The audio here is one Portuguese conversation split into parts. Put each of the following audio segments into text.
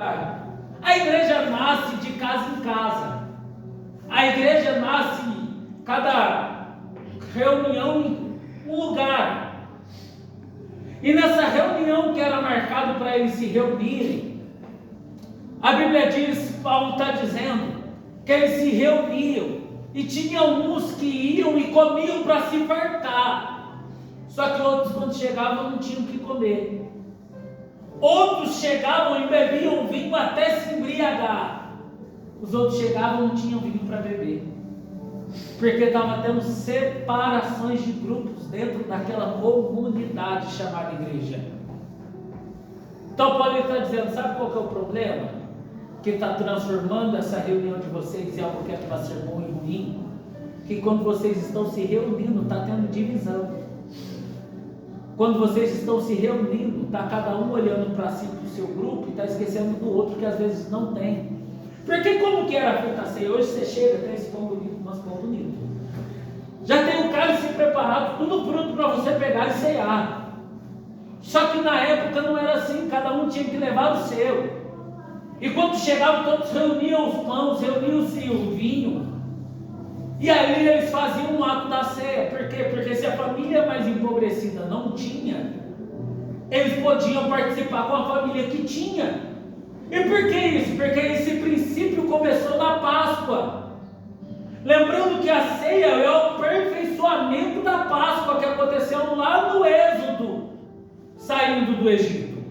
A igreja nasce de casa em casa. A igreja nasce cada reunião em um lugar. E nessa reunião que era marcado para eles se reunirem, a Bíblia diz, Paulo está dizendo, que eles se reuniam e tinha alguns que iam e comiam para se fartar. Só que outros, quando chegavam, não tinham o que comer. Outros chegavam e bebiam vinho até se embriagar. Os outros chegavam e não tinham vinho para beber, porque estava tendo separações de grupos dentro daquela comunidade chamada igreja. Então Paulo está dizendo, sabe qual que é o problema? Que está transformando essa reunião de vocês em algo que é para ser bom e ruim. Que quando vocês estão se reunindo, está tendo divisão. Quando vocês estão se reunindo, está cada um olhando para si, para o seu grupo, e está esquecendo do outro, que às vezes não tem. Porque como que era feita a ceia? Hoje você chega, tem esse pão bonito, mas pão bonito. Já tem o cálice preparado, tudo pronto para você pegar e cear. Só que na época não era assim, cada um tinha que levar o seu. E quando chegavam, todos reuniam os pães, reuniam-se o vinho. E aí eles faziam um ato da ceia. Por quê? Porque se a família mais empobrecida não tinha, eles podiam participar com a família que tinha. E por que isso? Porque esse princípio começou na Páscoa. Lembrando que a ceia é o aperfeiçoamento da Páscoa que aconteceu lá no Êxodo, saindo do Egito.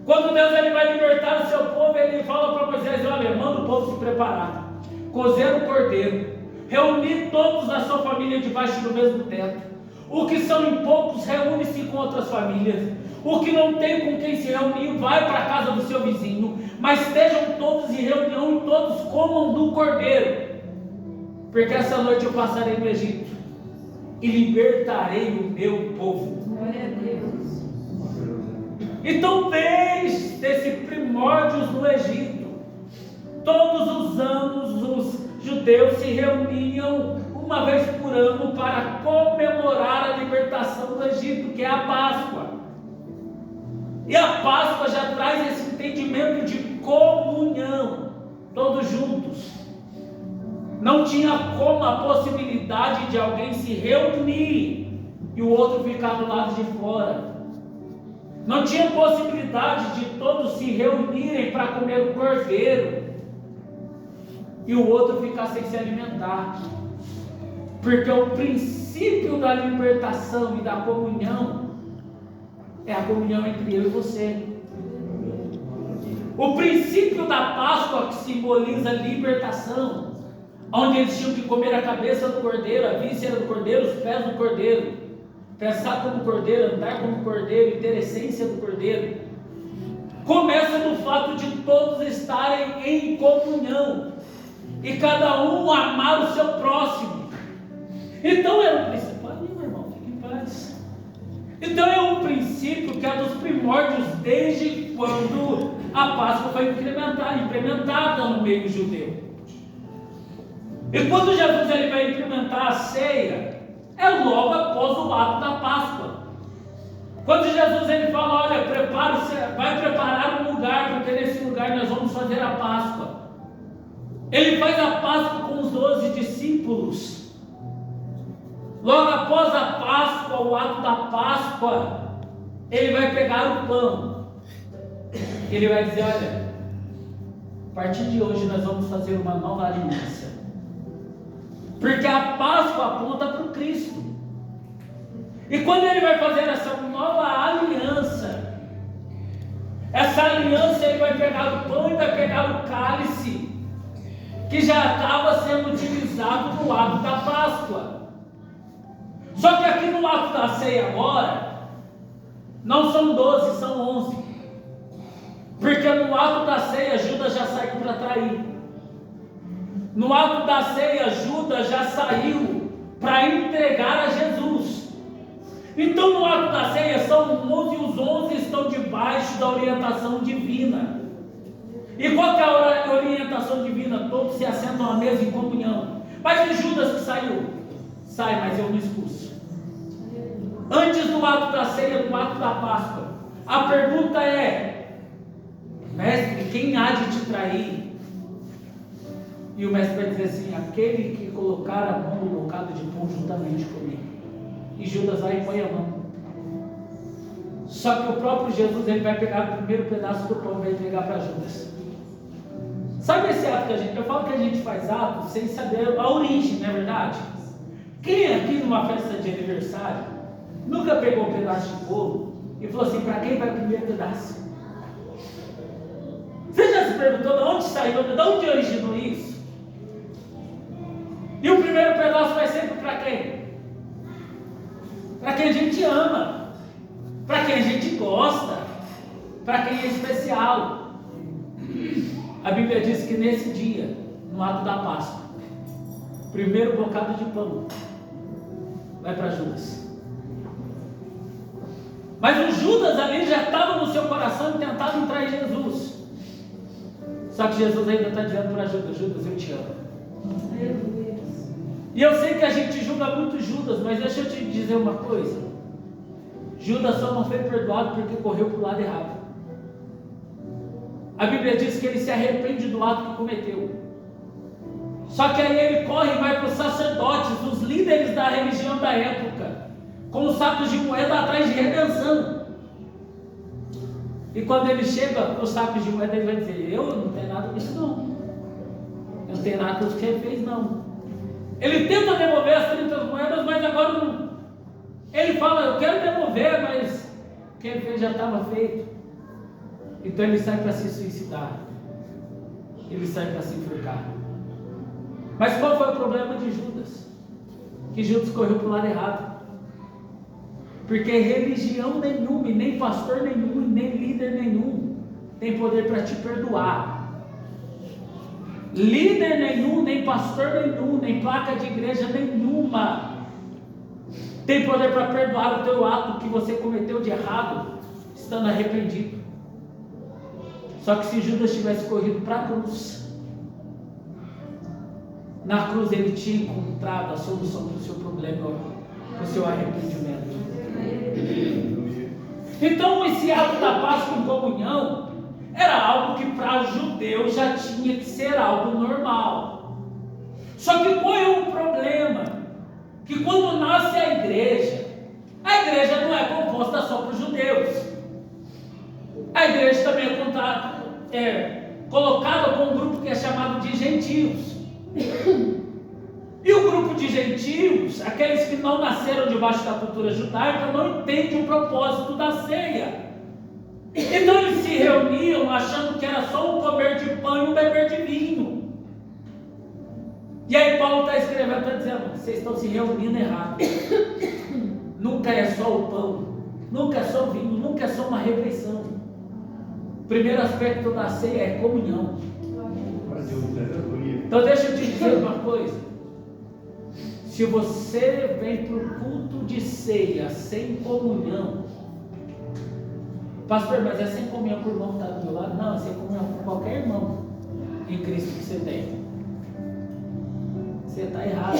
Quando Deus ele vai libertar o seu povo, ele fala para Moisés, olha, manda o povo se preparar, cozer o cordeiro, reunir todos da sua família debaixo do mesmo teto. O que são em poucos, reúne-se com outras famílias. O que não tem com quem se reunir, vai para a casa do seu vizinho. Mas estejam todos em reunião e todos comam do cordeiro. Porque essa noite eu passarei no Egito e libertarei o meu povo. Glória a Deus. Então, desde esse primórdios no Egito, todos os anos os judeus se reuniam uma vez por ano para comemorar a libertação do Egito, que é a Páscoa. E a Páscoa já traz esse entendimento de comunhão, todos juntos. Não tinha como a possibilidade de alguém se reunir e o outro ficar do lado de fora. Não tinha possibilidade de todos se reunirem para comer o cordeiro e o outro ficar sem se alimentar. Porque o princípio da libertação e da comunhão é a comunhão entre eu e você. O princípio da Páscoa, que simboliza a libertação, onde eles tinham que comer a cabeça do cordeiro, a víscera do cordeiro, os pés do cordeiro, pensar como cordeiro, andar como cordeiro e ter a essência do cordeiro, começa no fato de todos estarem em comunhão e cada um amar o seu próximo. Então é um princípio, pode ir, meu irmão, fique em paz. Então é um princípio que é dos primórdios, desde quando a Páscoa foi implementada no meio judeu. E quando Jesus ele vai implementar a ceia, é logo após o ato da Páscoa. Quando Jesus ele fala, olha, prepara-se, vai preparar um lugar, porque nesse lugar nós vamos fazer a Páscoa. Ele faz a Páscoa com os 12 discípulos. Logo após a Páscoa, o ato da Páscoa, ele vai pegar o pão. Ele vai dizer, olha, a partir de hoje nós vamos fazer uma nova aliança. Porque a Páscoa aponta para o Cristo. E quando ele vai fazer essa nova aliança, essa aliança ele vai pegar o pão e vai pegar o cálice, que já estava sendo utilizado no ato da Páscoa. Só que aqui no ato da ceia agora, não são 12, são 11. Porque no ato da ceia, Judas já saiu para trair. No ato da ceia, Judas já saiu para entregar a Jesus. Então no ato da ceia são 11 e os 11 estão debaixo da orientação divina. E qual que é a orientação divina? Todos se assentam à mesa em comunhão. Mas e Judas que saiu? Sai, mas eu não expulso. Antes do ato da ceia, do ato da Páscoa, a pergunta é: mestre, quem há de te trair? E o mestre vai dizer assim: aquele que colocar a mão no bocado de pão juntamente comigo. E Judas vai e põe a mão. Só que o próprio Jesus, ele vai pegar o primeiro pedaço do pão e vai entregar para Judas. Sabe esse ato que a gente... Eu falo que a gente faz ato sem saber a origem, não é verdade? Quem aqui numa festa de aniversário nunca pegou um pedaço de bolo e falou assim: para quem vai o primeiro pedaço? Você já se perguntou de onde saiu, de onde originou isso? E o primeiro pedaço vai sempre para quem? Para quem a gente ama, para quem a gente gosta, para quem é especial. A Bíblia diz que nesse dia, no ato da Páscoa, o primeiro bocado de pão vai para Judas. Mas o Judas ali já estava no seu coração tentado trair Jesus. Só que Jesus ainda está dizendo para Judas: Judas, eu te amo. E eu sei que a gente julga muito Judas, mas deixa eu te dizer uma coisa: Judas só não foi perdoado porque correu para o lado errado. A Bíblia diz que ele se arrepende do ato que cometeu. Só que aí ele corre e vai para os sacerdotes, os líderes da religião da época, com os sacos de moeda atrás de redenção. E quando ele chega para os sacos de moeda, ele vai dizer: eu não tenho nada disso não. Eu não tenho nada do que ele fez não. Ele tenta devolver as 30 moedas, mas agora não. Ele fala: eu quero devolver, mas o que ele fez já estava feito. Então ele sai para se suicidar. Ele sai para se enforcar. Mas qual foi o problema de Judas? Que Judas correu para o lado errado. Porque religião nenhuma, e nem pastor nenhum, e nem líder nenhum tem poder para te perdoar. Líder nenhum, nem pastor nenhum, nem placa de igreja nenhuma tem poder para perdoar o teu ato que você cometeu de errado, estando arrependido. Só que se Judas tivesse corrido para a cruz, na cruz ele tinha encontrado a solução para o seu problema, para o seu arrependimento. Então esse ato da Páscoa em comunhão era algo que para judeus já tinha que ser algo normal. Só que qual é o problema? Que quando nasce a igreja não é composta só por judeus. A igreja também é colocada com um grupo que é chamado de gentios. E o grupo de gentios, aqueles que não nasceram debaixo da cultura judaica, não entendem o propósito da ceia. Então eles se reuniam achando que era só um comer de pão e um beber de vinho. E aí Paulo está escrevendo, está dizendo: vocês estão se reunindo errado. Nunca é só o pão, nunca é só o vinho, nunca é só uma refeição. O primeiro aspecto da ceia é comunhão. Então deixa eu te dizer uma coisa: se você vem para o culto de ceia sem comunhão, pastor, mas é sem comunhão por irmão que está do meu lado? Não, é sem comunhão com qualquer irmão em Cristo que você tem. Você está errado.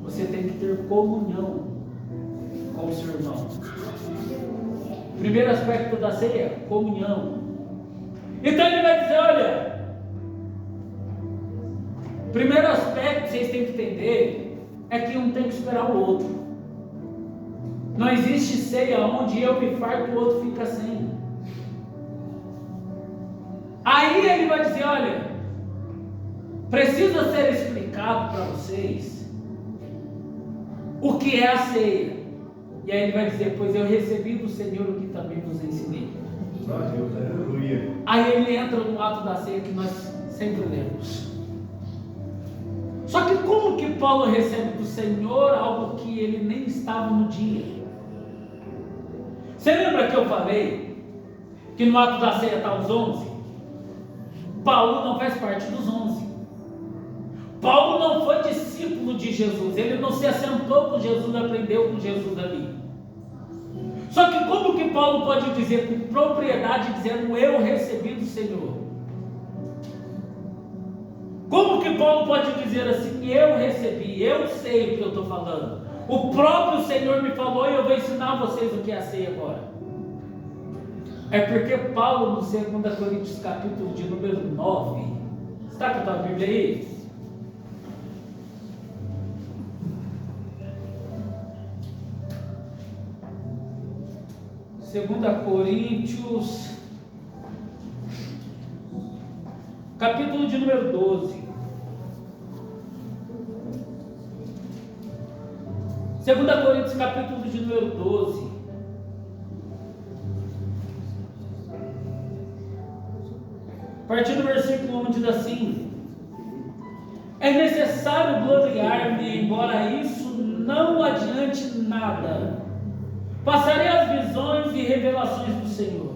Você tem que ter comunhão com o seu irmão. Primeiro aspecto da ceia, comunhão. Então ele vai dizer: olha, primeiro aspecto que vocês têm que entender é que um tem que esperar o outro. Não existe ceia onde eu me farto e o outro fica sem. Aí ele vai dizer: olha, precisa ser explicado para vocês o que é a ceia. E aí ele vai dizer: pois eu recebi do Senhor o que também vos ensinei. Aí ele entra no ato da ceia que nós sempre lemos. Só que como que Paulo recebe do Senhor algo que ele nem estava no dia? Você lembra que eu falei que no ato da ceia está os 11? Paulo não faz parte dos 11. Paulo não foi discípulo de Jesus, ele não se assentou com Jesus, aprendeu com Jesus ali. Só que como que Paulo pode dizer com propriedade, dizendo: eu recebi do Senhor? Como que Paulo pode dizer assim: eu recebi, eu sei o que eu estou falando, o próprio Senhor me falou e eu vou ensinar vocês o que é a ceia agora? É porque Paulo, no 2 Coríntios, capítulo de número 9, está com a tua Bíblia aí? Segunda Coríntios, capítulo de número 12. 2 Coríntios, capítulo de número 12. A partir do versículo 1 diz assim: é necessário gloriar-me, embora isso não adiante nada. Passarei as visões e revelações do Senhor.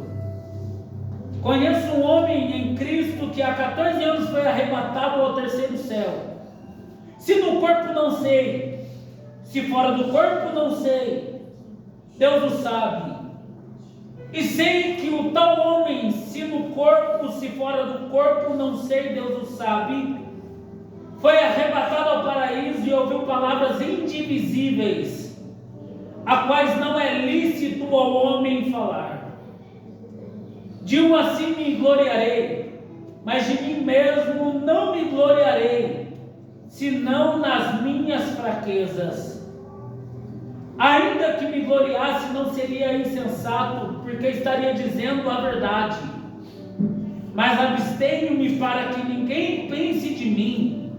Conheço um homem em Cristo que há 14 anos foi arrebatado ao terceiro céu. Se no corpo não sei, se fora do corpo não sei, Deus o sabe. E sei que o tal homem, se no corpo, se fora do corpo não sei, Deus o sabe, foi arrebatado ao paraíso e ouviu palavras indivisíveis, a quais não é lícito ao homem falar. De um assim me gloriarei, mas de mim mesmo não me gloriarei, senão nas minhas fraquezas. Ainda que me gloriasse, não seria insensato, porque estaria dizendo a verdade. Mas abstenho-me para que ninguém pense de mim,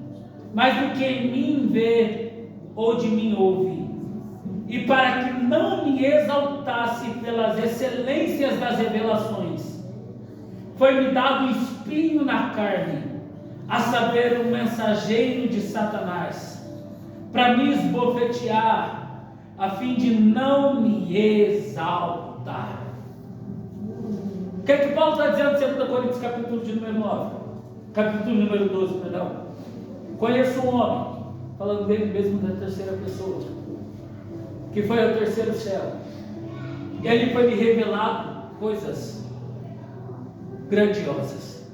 mas do que em mim vê ou de mim ouve, e para que não me exaltasse pelas excelências das revelações, foi-me dado um espinho na carne, a saber, um mensageiro de Satanás, para me esbofetear, a fim de não me exaltar. O que é que Paulo está dizendo em 2 Coríntios, capítulo de número 9? Capítulo número 12, perdão. Conheço um homem, falando dele mesmo da terceira pessoa, que foi ao terceiro céu. E ali foi me revelado coisas grandiosas.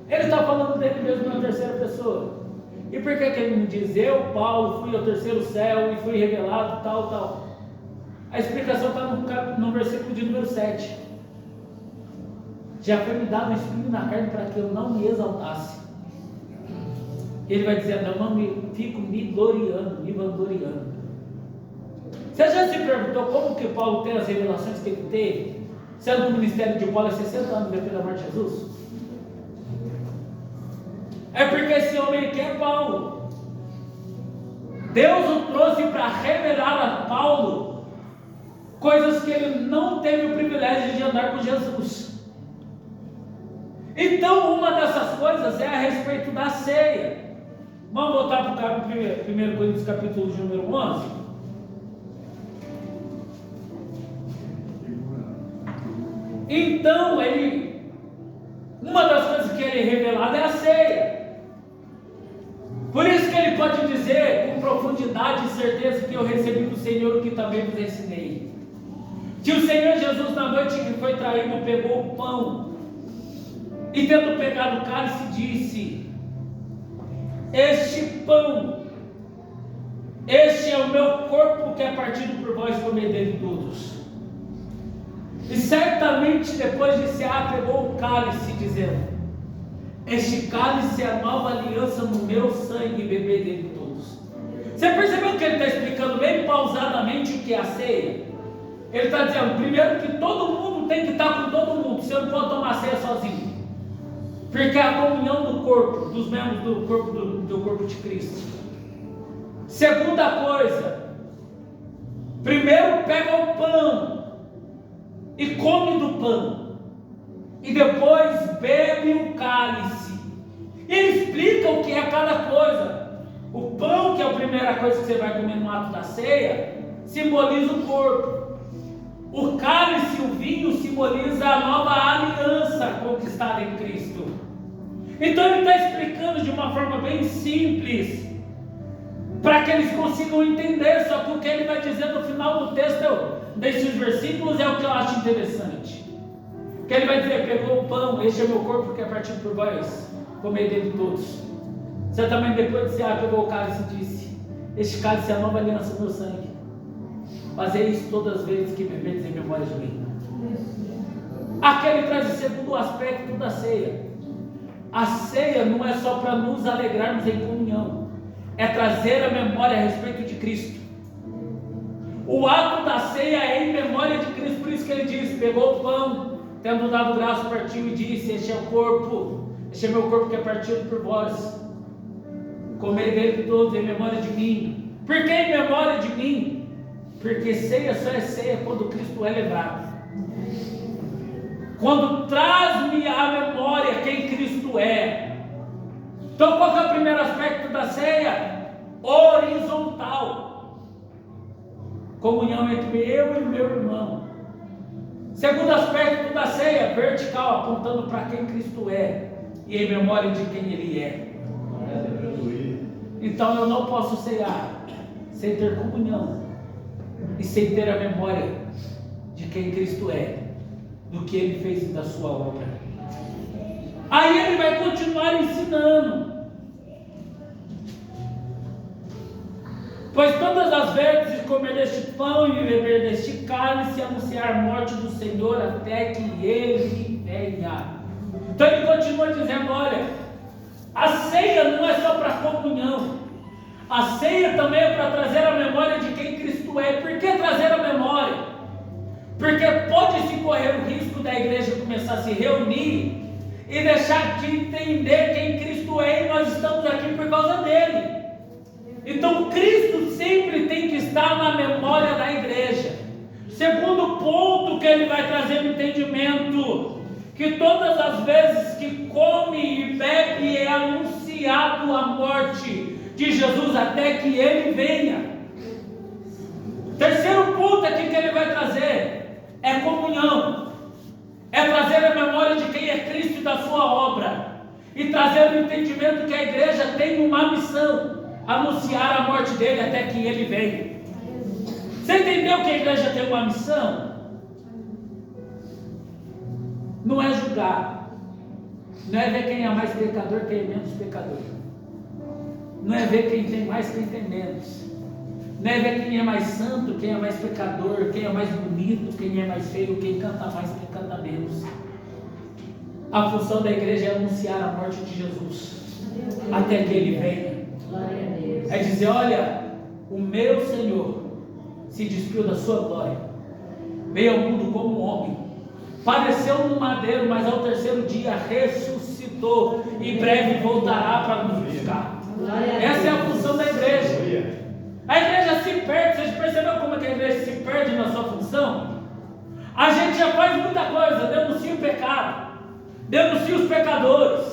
Ele está falando dele mesmo na terceira pessoa. E por que ele me diz: eu, Paulo, fui ao terceiro céu e fui revelado, tal? A explicação está no versículo de número 7. Já foi me dado um espinho na carne para que eu não me exaltasse. Ele vai dizer: não fico me gloriando, me vangloriando. Você já se perguntou como que Paulo tem as revelações que ele teve, sendo que o ministério de Paulo é 60 anos depois da morte de Jesus? É porque esse homem aqui é Paulo. Deus o trouxe para revelar a Paulo coisas que ele não teve o privilégio de andar com Jesus. Então, uma dessas coisas é a respeito da ceia. Vamos voltar para o 1 Coríntios, capítulo de número 11. Então, uma das coisas que ele é revelado é a ceia. Por isso que ele pode dizer com profundidade e certeza que eu recebi do Senhor o que também vos ensinei. Que o Senhor Jesus, na noite que foi traído, pegou o pão e, tendo pegado o cálice, disse: este pão, este é o meu corpo que é partido por vós, comei dele todos. E certamente depois de cear, pegou o cálice, dizendo: este cálice é a nova aliança no meu sangue, beber dele todos. Você percebeu que ele está explicando bem pausadamente o que é a ceia? Ele está dizendo, primeiro, que todo mundo tem que estar com todo mundo. Você não pode tomar ceia sozinho, porque é a comunhão do corpo, dos membros do corpo de Cristo. Segunda coisa, primeiro pega o pão e come do pão, e depois bebe o cálice. E ele explica o que é cada coisa. O pão, que é a primeira coisa que você vai comer no ato da ceia, simboliza o corpo. O cálice, o vinho, simboliza a nova aliança conquistada em Cristo. Então ele está explicando de uma forma bem simples, para que eles consigam entender. Só que o que ele vai dizer no final do texto, desses versículos, é o que eu acho interessante. Que ele vai dizer: pegou o pão, este é meu corpo que é partido por vós, comei dele todos. Certamente depois de cear, pegou o cálice e disse: este cálice é a nova aliança do meu sangue. Fazei isso todas as vezes que beberdes em memória de mim. Aqui ele traz o segundo aspecto da ceia. A ceia não é só para nos alegrarmos em comunhão, é trazer a memória a respeito de Cristo. O ato da ceia é em memória de Cristo, por isso que ele diz: pegou o pão, tendo dado graça, partiu e disse: este é o corpo, este é meu corpo que é partido por vós, comei dele todos em memória de mim. Por que em memória de mim? Porque ceia só é ceia quando Cristo é lembrado, quando traz-me à memória quem Cristo é. Então qual que é o primeiro aspecto da ceia? Horizontal, comunhão entre eu e meu irmão. Segundo aspecto da ceia, vertical, apontando para quem Cristo é e em memória de quem Ele é. Então eu não posso ceiar sem ter comunhão e sem ter a memória de quem Cristo é, do que Ele fez e da sua obra. Aí Ele vai continuar ensinando: pois todas as vezes de comer deste pão e beber deste cálice, anunciar a morte do Senhor até que Ele venha. Então Ele continua dizendo: olha, a ceia não é só para comunhão, a ceia também é para trazer a memória de quem Cristo é. Por que trazer a memória? Porque pode-se correr o risco da igreja começar a se reunir e deixar de entender quem Cristo é, e nós estamos aqui por causa dele. Então Cristo sempre tem que estar na memória da igreja. Segundo ponto que ele vai trazer no entendimento: que todas as vezes que come e bebe é anunciado a morte de Jesus até que Ele venha. Terceiro ponto aqui que ele vai trazer é comunhão, é trazer a memória de quem é Cristo e da sua obra, e trazer o entendimento que a igreja tem uma missão: anunciar a morte dele até que Ele venha. Você entendeu que a igreja tem uma missão? Não é julgar, não é ver quem é mais pecador, quem é menos pecador, não é ver quem tem mais, quem tem menos, não é ver quem é mais santo, quem é mais pecador, quem é mais bonito, quem é mais feio, quem canta mais, quem canta menos. A função da igreja é anunciar a morte de Jesus até que Ele venha. É dizer: olha, o meu Senhor se despiu da sua glória, veio ao mundo como homem, padeceu no madeiro, mas ao terceiro dia ressuscitou, e breve voltará para nos buscar. Essa é a função da igreja. A igreja se perde. Você percebeu como é que a igreja se perde na sua função? A gente já faz muita coisa: denuncia o pecado, denuncia os pecadores,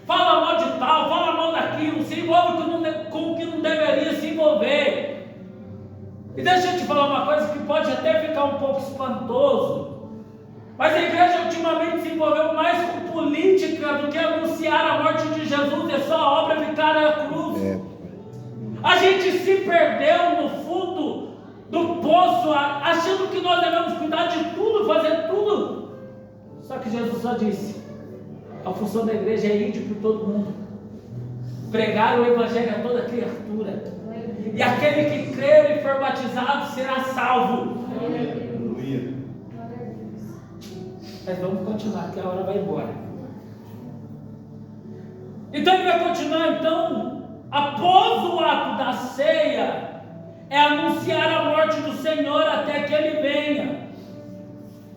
fala mal de tal, fala mal daquilo, se envolve com o que não deveria se envolver. E deixa eu te falar uma coisa que pode até ficar um pouco espantoso, mas a igreja ultimamente se envolveu mais com política do que anunciar a morte de Jesus e a sua obra ficar na cruz. A gente se perdeu no fundo do poço, achando que nós devemos cuidar de tudo, fazer tudo. Só que Jesus só disse: a função da igreja é ir por todo mundo, pregar o evangelho a toda criatura, e aquele que crer e for batizado será salvo. Aleluia. Mas vamos continuar, que a hora vai embora. Então ele vai continuar. Então, após o ato da ceia, é anunciar a morte do Senhor até que Ele venha.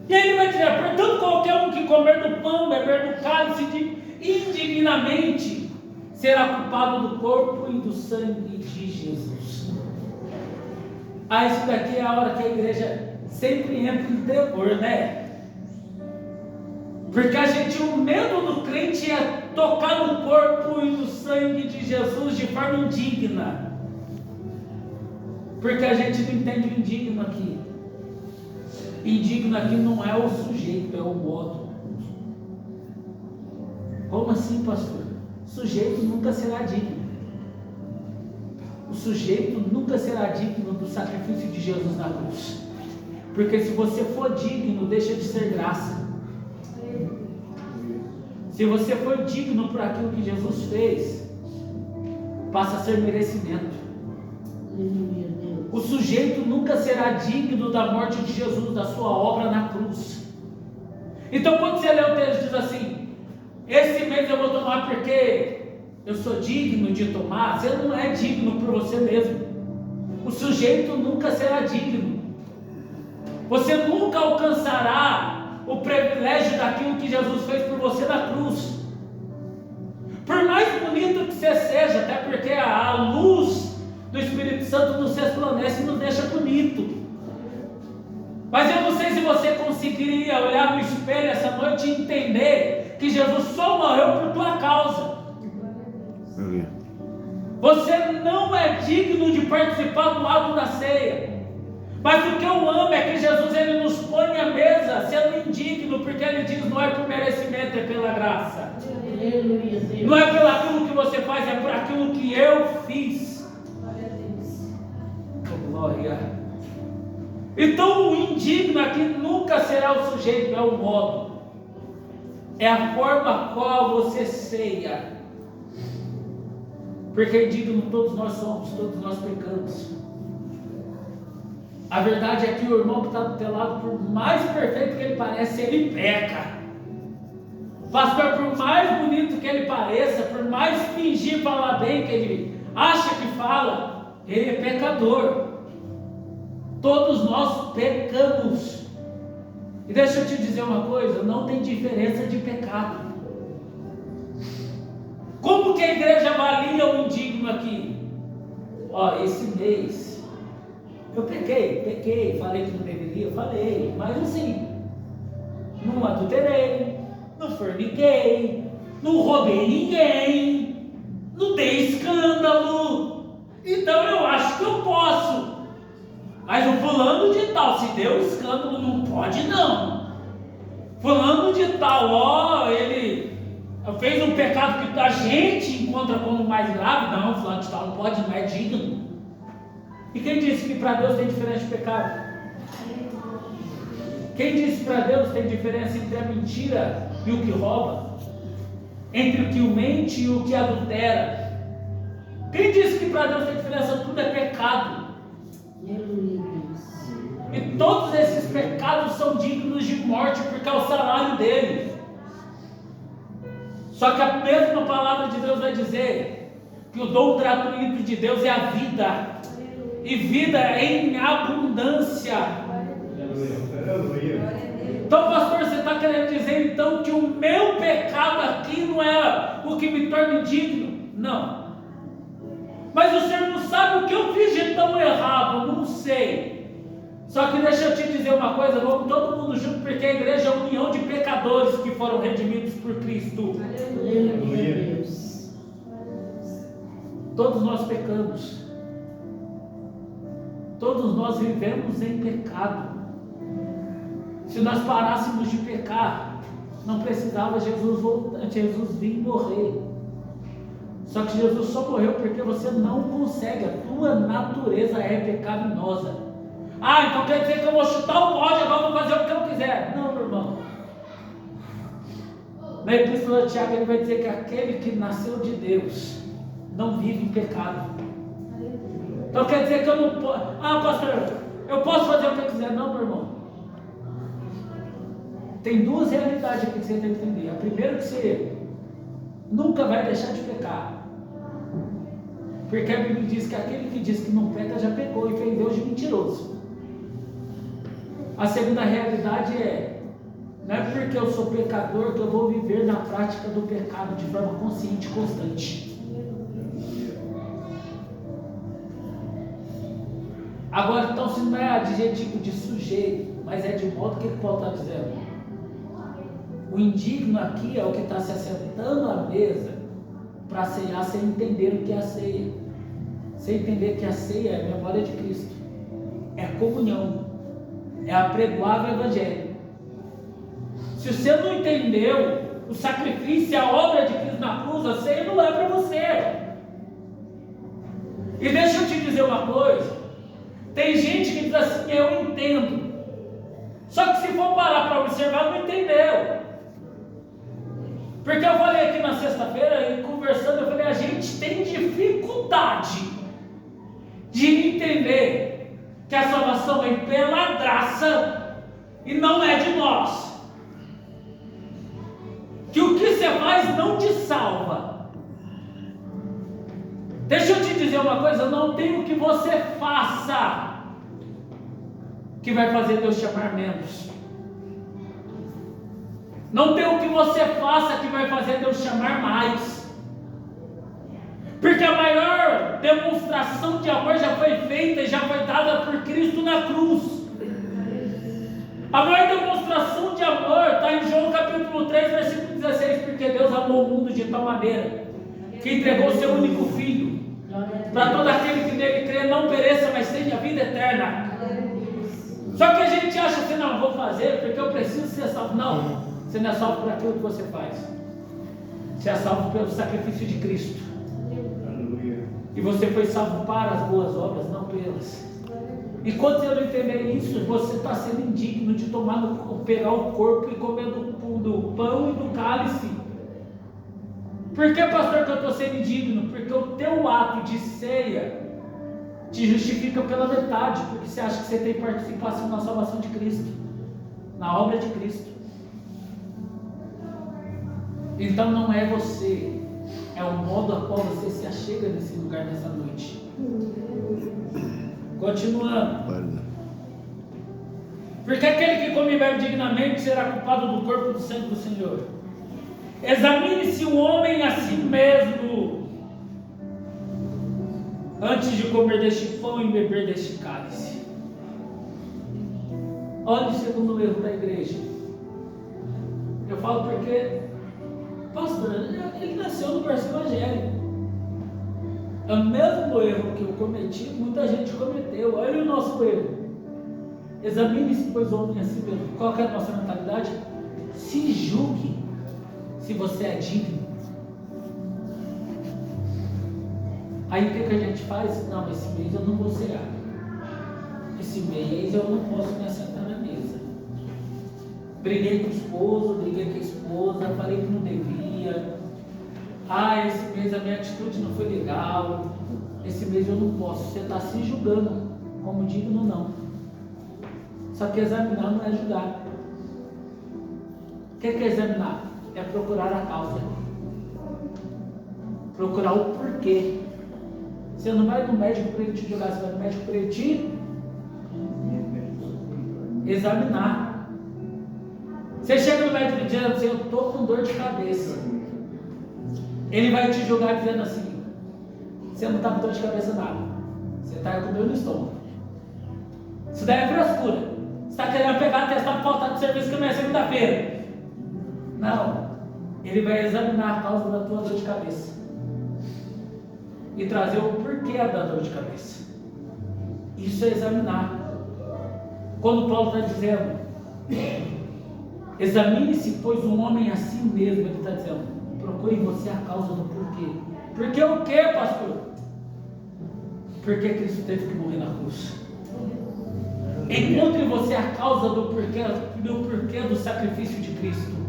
E aí ele vai dizer: portanto, qualquer um que comer do pão, beber do cálice indignamente, será culpado do corpo e do sangue de Jesus. Isso daqui é a hora que a igreja sempre entra em terror, né? Porque o medo do crente é tocar no corpo e no sangue de Jesus de forma indigna. Porque a gente não entende o indigno aqui. Indigno aqui não é o sujeito, é o modo. Como assim, pastor? O sujeito nunca será digno. O sujeito nunca será digno do sacrifício de Jesus na cruz. Porque se você for digno, deixa de ser graça. Se você for digno por aquilo que Jesus fez, passa a ser merecimento. O sujeito nunca será digno da morte de Jesus, da sua obra na cruz. Então quando você lê o texto diz assim, esse mês eu vou tomar porque eu sou digno de tomar, você não é digno por você mesmo. O sujeito nunca será digno. Você nunca alcançará o privilégio daquilo que Jesus fez por você na cruz. Por mais bonito que você seja, até porque a luz do Espírito Santo nos resplandece e nos deixa bonito. Mas eu não sei se você conseguiria olhar no espelho essa noite e entender que Jesus só morreu por tua causa. Você não é digno de participar do ato da ceia. Mas o que eu amo é que Jesus ele nos põe à mesa sendo indigno, porque ele diz, não é por merecimento, é pela graça. Não é pelo aquilo que você faz, é por aquilo que eu fiz. Oh, glória. Então o indigno aqui nunca será o sujeito, é o modo. É a forma qual você ceia. Porque indigno todos nós somos, todos nós pecamos. A verdade é que o irmão que está do teu lado, por mais perfeito que ele pareça, ele peca. Pastor, por mais bonito que ele pareça, por mais fingir falar bem que ele acha que fala, ele é pecador. Todos nós pecamos. E deixa eu te dizer uma coisa, não tem diferença de pecado. Como que a igreja avalia o indigno aqui? Ó, esse mês eu pequei, falei que não deveria, falei, mas assim, não adulterei, não forniquei, não roubei ninguém, não dei escândalo, então eu acho que eu posso. Mas o fulano de tal, se deu escândalo, não pode não. Fulano de tal, ó, ele fez um pecado que a gente encontra como mais grave, não, fulano de tal não pode, não é digno. E quem disse que para Deus tem diferença de pecado? Quem disse que para Deus tem diferença entre a mentira e o que rouba? Entre o que mente e o que adultera? Quem disse que para Deus tem diferença? Tudo é pecado. E todos esses pecados são dignos de morte, porque é o salário deles. Só que a mesma palavra de Deus vai dizer que o dom gratuito de Deus é a vida. E vida em abundância. Então, pastor, você está querendo dizer então que o meu pecado aqui não é o que me torna indigno? Não. Mas o senhor não sabe o que eu fiz de tão errado? Não sei. Só que deixa eu te dizer uma coisa, vamos todo mundo junto, porque a igreja é a união de pecadores que foram redimidos por Cristo. Aleluia. Todos nós pecamos. Todos nós vivemos em pecado. Se nós parássemos de pecar, não precisava Jesus vir morrer. Só que Jesus só morreu porque você não consegue, a tua natureza é pecaminosa. Ah, então quer dizer que eu vou chutar o balde, agora eu vou fazer o que eu quiser. Não, meu irmão. Na Epístola de Tiago ele vai dizer que aquele que nasceu de Deus não vive em pecado. Então quer dizer que eu não posso. Ah, pastor, eu posso fazer o que eu quiser. Não, meu irmão. Tem duas realidades aqui que você tem que entender. A primeira é que você nunca vai deixar de pecar. Porque a Bíblia diz que aquele que diz que não peca já pecou e fez Deus de mentiroso. A segunda realidade é, não é porque eu sou pecador que eu vou viver na prática do pecado de forma consciente e constante. Agora, então, se não é adjetivo de sujeito, mas é de modo que Paulo está dizendo. O indigno aqui é o que está se assentando à mesa para ceiar sem entender o que é a ceia. Sem entender que a ceia é a memória de Cristo. É a comunhão. É apregoar o Evangelho. Se você não entendeu o sacrifício e a obra de Cristo na cruz, a ceia não é para você. E deixa eu te dizer uma coisa. Tem gente que diz assim, eu entendo. Só que se for parar para observar, não entendeu. Porque eu falei aqui na sexta-feira, e conversando, eu falei, a gente tem dificuldade de entender que a salvação é pela graça e não é de nós. você faz não te salva. Deixa eu te dizer uma coisa, não tem o que você faça que vai fazer Deus te amar menos. Não tem o que você faça que vai fazer Deus te amar mais. Porque a maior demonstração de amor já foi feita e já foi dada por Cristo na cruz. A maior demonstração de amor está em João capítulo 3, versículo 16. Porque Deus amou o mundo de tal maneira que entregou o seu único Filho, para todo aquele que nele crê não pereça, mas tenha vida eterna. Só que a gente acha assim, não, vou fazer porque eu preciso ser salvo. Não, você não é salvo por aquilo que você faz. Você é salvo pelo sacrifício de Cristo. E você foi salvo para as boas obras, não pelas. E quando você não entender isso, você está sendo indigno de pegar o corpo e comer do pão e do cálice. Por que, pastor, que eu estou sendo indigno? Porque o teu ato de ceia te justifica pela metade, porque você acha que você tem participação na salvação de Cristo, na obra de Cristo. Então não é você, é o modo a qual você se achega nesse lugar nessa noite. Continuando. Porque aquele que come e bebe dignamente será culpado do corpo e do sangue do Senhor. Examine-se o homem a si mesmo antes de comer deste pão e beber deste cálice. Olha o segundo erro da igreja. Eu falo porque, pastor, ele nasceu no berço evangélico. É o mesmo erro que eu cometi, muita gente cometeu. Olha o nosso erro. Examine-se, pois, o homem a si mesmo. Qual que é a nossa mentalidade? Se julgue se você é digno. Aí o que a gente faz? Não, esse mês eu não vou cear. Esse mês eu não posso me assentar na mesa. Briguei com o esposo, briguei com a esposa, falei que não devia. Esse mês a minha atitude não foi legal. Esse mês eu não posso. Você está se julgando como digno ou não. Só que examinar não é julgar. O que é examinar? É procurar a causa. Procurar o porquê. Você não vai no médico para ele te julgar, você vai no médico para ele te examinar. Você chega no médico dizendo assim, eu estou com dor de cabeça. Ele vai te julgar dizendo assim, você não está com dor de cabeça nada. Você está com dor no estômago. Isso daí é frescura. Você está querendo pegar testar por falta de serviço que não é segunda-feira. Não. Ele vai examinar a causa da tua dor de cabeça. E trazer o porquê da dor de cabeça. Isso é examinar. Quando Paulo está dizendo, examine-se, pois um homem a si mesmo, ele está dizendo, procure em você a causa do porquê. Porquê o quê, pastor? Porque Cristo teve que morrer na cruz. Encontre em você a causa do porquê do sacrifício de Cristo.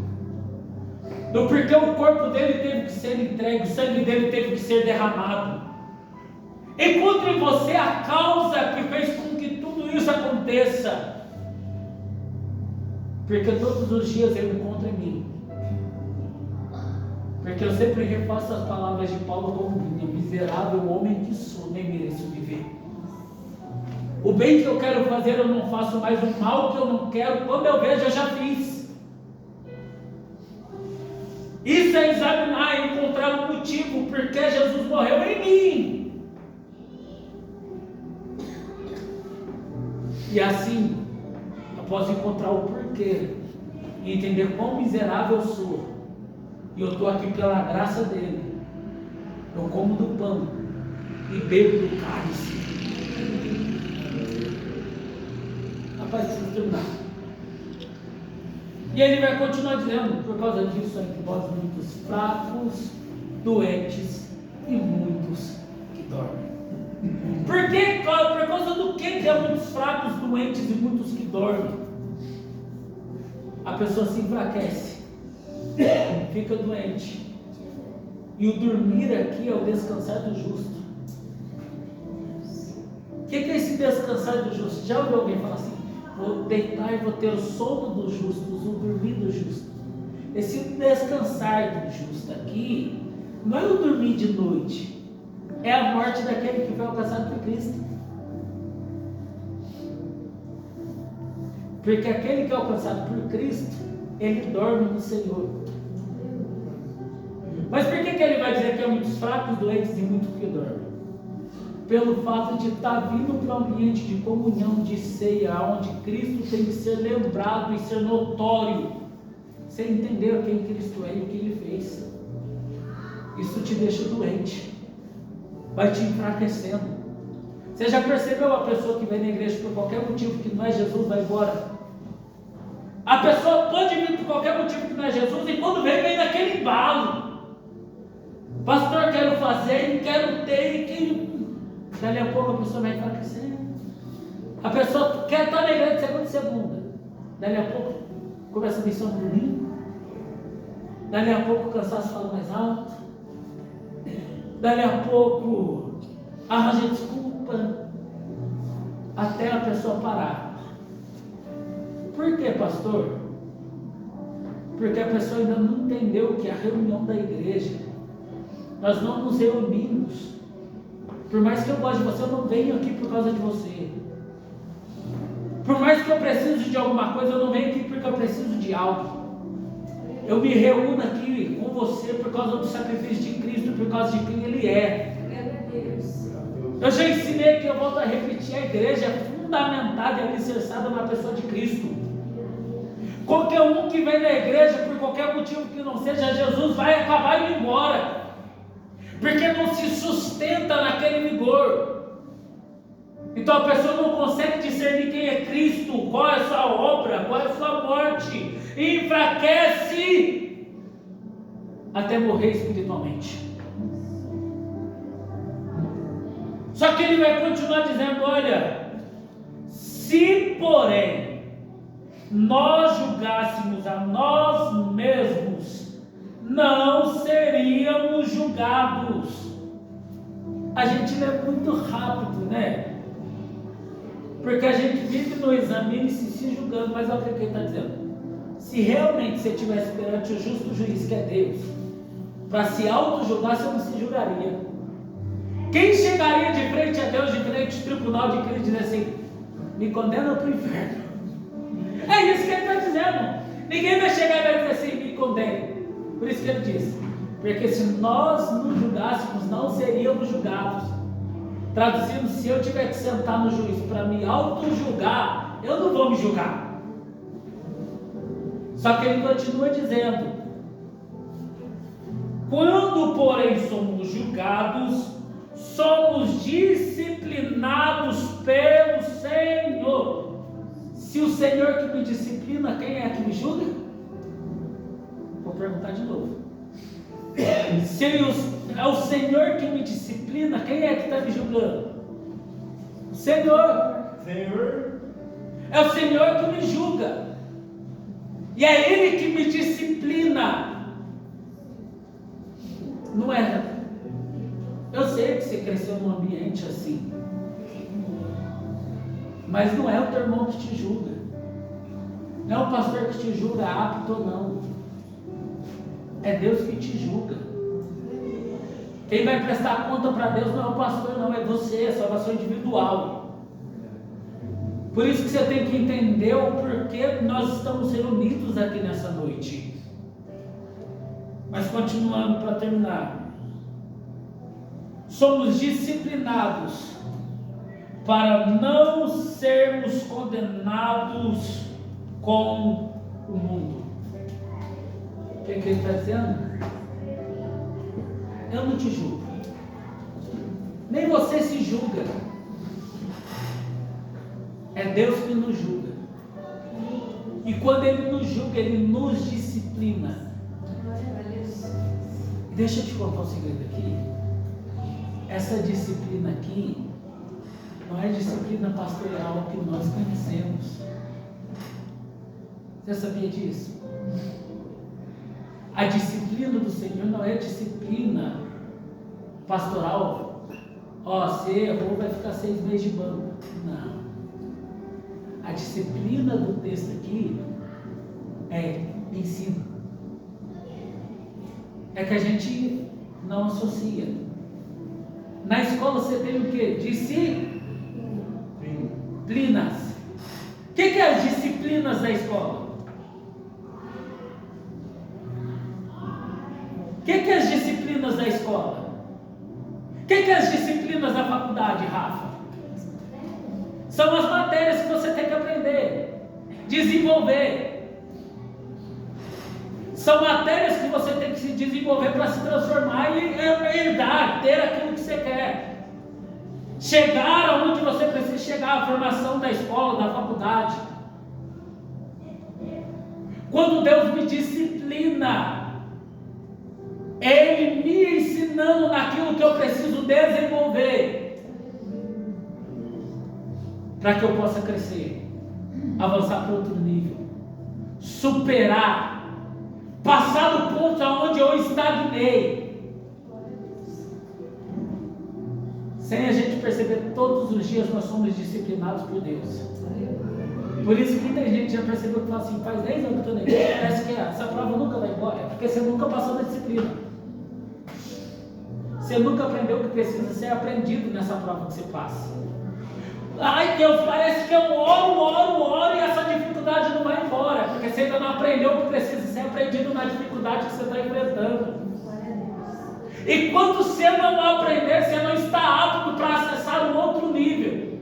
Do porquê o corpo dele teve que ser entregue, o sangue dele teve que ser derramado. Encontre em você a causa que fez com que tudo isso aconteça. Porque todos os dias eu encontro em mim. Porque eu sempre refaço as palavras de Paulo como miserável homem que sou, nem mereço viver. O bem que eu quero fazer eu não faço, mais o mal que eu não quero, quando eu vejo eu já fiz. Isso é examinar e encontrar o motivo porque Jesus morreu em mim. E assim, após encontrar o porquê e entender quão miserável eu sou, e eu estou aqui pela graça dele, eu como do pão e bebo do cálice. Rapaz, preciso terminar. E ele vai continuar dizendo, por causa disso, entre vós muitos fracos, doentes e muitos que dormem. Por quê? Por causa do que há muitos fracos, doentes e muitos que dormem? A pessoa se enfraquece, fica doente. E o dormir aqui é o descansar do justo. O que é esse descansar do justo? Já ouviu alguém falar assim? Vou deitar e vou ter o sono dos justos, o dormir do justo. esse descansar do justo aqui, não é o dormir de noite, é a morte daquele que foi alcançado por Cristo. Porque aquele que é alcançado por Cristo, ele dorme no Senhor. Mas por que ele vai dizer que é muitos fracos, doentes e muito que dormem? Pelo fato de estar vindo para um ambiente de comunhão, de ceia, onde Cristo tem que ser lembrado e ser notório. Você entendeu quem Cristo é e o que Ele fez. Isso te deixa doente, vai te enfraquecendo. Você já percebeu a pessoa que vem na igreja por qualquer motivo que não é Jesus, vai embora? A pessoa pode vir por qualquer motivo que não é Jesus, e quando vem naquele embalo. Pastor, quero fazer, quero ter, dali a pouco a pessoa vai enfraquecendo. A pessoa quer estar na igreja de segunda e segunda. Dali a pouco começa a missão no domingo. Dali a pouco o cansaço fala mais alto. Dali a pouco arranja desculpa. Até a pessoa parar. Por que, pastor? Porque a pessoa ainda não entendeu que a reunião da igreja, nós não nos reunimos. Por mais que eu goste de você, eu não venho aqui por causa de você. Por mais que eu precise de alguma coisa, eu não venho aqui porque eu preciso de algo. Eu me reúno aqui com você por causa do sacrifício de Cristo, por causa de quem Ele é. Eu já ensinei que eu volto a repetir, a igreja é fundamentada e alicerçada na pessoa de Cristo. Qualquer um que vem na igreja por qualquer motivo que não seja Jesus vai acabar indo embora, porque não se sustenta naquele vigor. Então a pessoa não consegue discernir quem é Cristo, qual é a sua obra, qual é a sua morte, e enfraquece até morrer espiritualmente. Só que ele vai continuar dizendo: olha, se porém nós julgássemos a nós mesmos, não seríamos julgados. A gente lê muito rápido, né? Porque a gente vive no examine-se se julgando. Mas olha o que ele está dizendo: se realmente você estivesse perante o justo juiz, que é Deus, para se auto-julgar, você não se julgaria. Quem chegaria de frente a Deus, de frente ao tribunal de Cristo, e dizer assim: me condena para o inferno? É isso que ele está dizendo. Ninguém vai chegar e vai dizer assim: me condene. Por isso que ele diz: porque se nós nos julgássemos, não seríamos julgados. Traduzindo, se eu tiver que sentar no juiz para me auto-julgar, eu não vou me julgar. Só que ele continua dizendo: quando porém somos julgados, somos disciplinados pelo Senhor. Se o Senhor que me disciplina, quem é que me julga? Vou perguntar de novo. Se é o Senhor que me disciplina, quem é que está me julgando? O Senhor. É o Senhor que me julga. E é Ele que me disciplina. Não é? Eu sei que você cresceu num ambiente assim, mas não é o teu irmão que te julga. Não é o pastor que te julga apto ou não. É Deus que te julga. Quem vai prestar conta para Deus não é o pastor, não, é você, é salvação individual. Por isso que você tem que entender o porquê nós estamos reunidos aqui nessa noite. Mas continuando para terminar. Somos disciplinados para não sermos condenados com o mundo. O que ele está dizendo? Eu não te julgo, nem você se julga. É Deus que nos julga. E quando Ele nos julga, Ele nos disciplina. Deixa eu te contar um segredo aqui. Essa disciplina aqui não é disciplina pastoral que nós conhecemos. Você sabia disso? A disciplina do Senhor não é disciplina pastoral. Ó, você errou, vai ficar 6 meses de banco. Não. A disciplina do texto aqui é ensino. é que a gente não associa. Na escola você tem o quê? Disciplinas. O que é as disciplinas da escola? O que é as disciplinas da escola? O que é as disciplinas da faculdade, Rafa? São as matérias que você tem que aprender, desenvolver. São matérias que você tem que se desenvolver para se transformar e herdar, ter aquilo que você quer. Chegar aonde você precisa chegar, a formação da escola, da faculdade. Quando Deus me disciplina, Ele me ensinando naquilo que eu preciso desenvolver, para que eu possa crescer, avançar para outro nível, superar, passar do ponto aonde eu estagnei. Sem a gente perceber, todos os dias nós somos disciplinados por Deus. Por isso que muita gente já percebeu que fala assim, faz 10 anos que eu estou na igreja, parece que essa prova nunca vai embora, porque você nunca passou da disciplina. Você nunca aprendeu o que precisa ser aprendido nessa prova que você passa. Ai Deus, parece que eu oro e essa dificuldade não vai embora, porque você ainda não aprendeu o que precisa ser aprendido na dificuldade que você está enfrentando. E quando você não aprender, você não está apto para acessar um outro nível.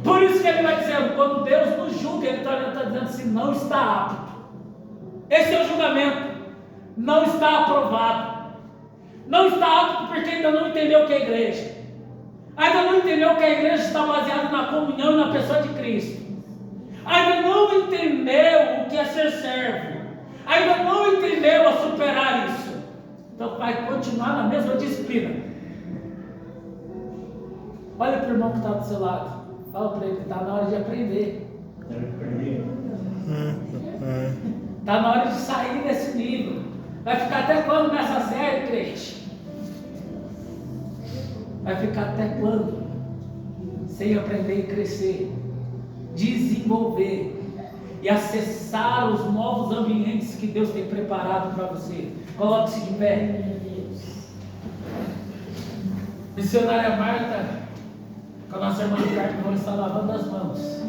Por isso que ele vai dizendo, quando Deus nos julga, ele está dizendo assim, não está apto. Esse é o julgamento. Não está aprovado. Não está apto porque ainda não entendeu o que é igreja. Ainda não entendeu que a igreja está baseada na comunhão e na pessoa de Cristo. Ainda não entendeu o que é ser servo. Ainda não entendeu a superar isso. Então vai continuar na mesma disciplina. Olha para o irmão que está do seu lado. Fala para ele que está na hora de aprender. Está na hora de sair desse nível. Vai ficar até quando nessa série, crente? Vai ficar até quando? Sem aprender e crescer, desenvolver e acessar os novos ambientes que Deus tem preparado para você. Coloque-se de pé. Missionária Marta, com a nossa irmã Ricardo, vão estar lavando as mãos.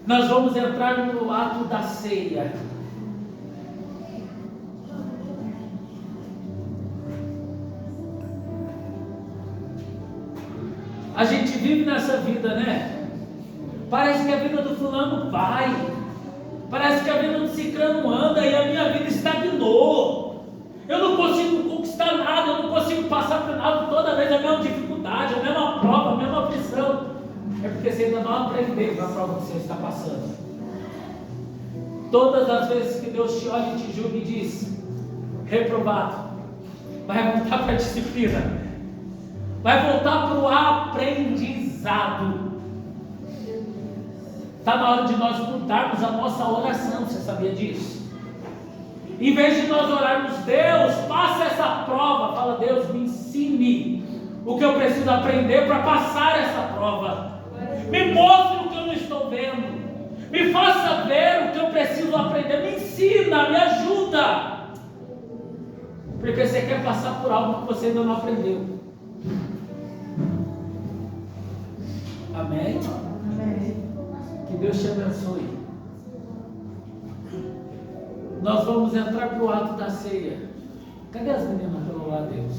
Nós vamos entrar no ato da ceia. A gente vive nessa vida, né? Parece que a vida do fulano vai. Parece que a vida do ciclano anda e a minha vida estagnou. Eu não consigo conquistar nada, eu não consigo passar por nada. Toda vez a mesma dificuldade, a mesma prova, a mesma aflição. É porque você ainda não aprendeu a prova que você está passando. Todas as vezes que Deus te olha e te julga e diz, reprovado, vai voltar para a disciplina. Vai voltar para o aprendizado. Está na hora de nós mudarmos a nossa oração, você sabia disso? Em vez de nós orarmos, Deus, passa essa prova. Fala, Deus, me ensine o que eu preciso aprender para passar essa prova. Me mostre o que eu não estou vendo. Me faça ver o que eu preciso aprender. Me ensina, me ajuda. Porque você quer passar por algo que você ainda não aprendeu. Amém? Amém. Que Deus te abençoe. Nós vamos entrar para o ato da ceia. Cadê as meninas para louvar a Deus?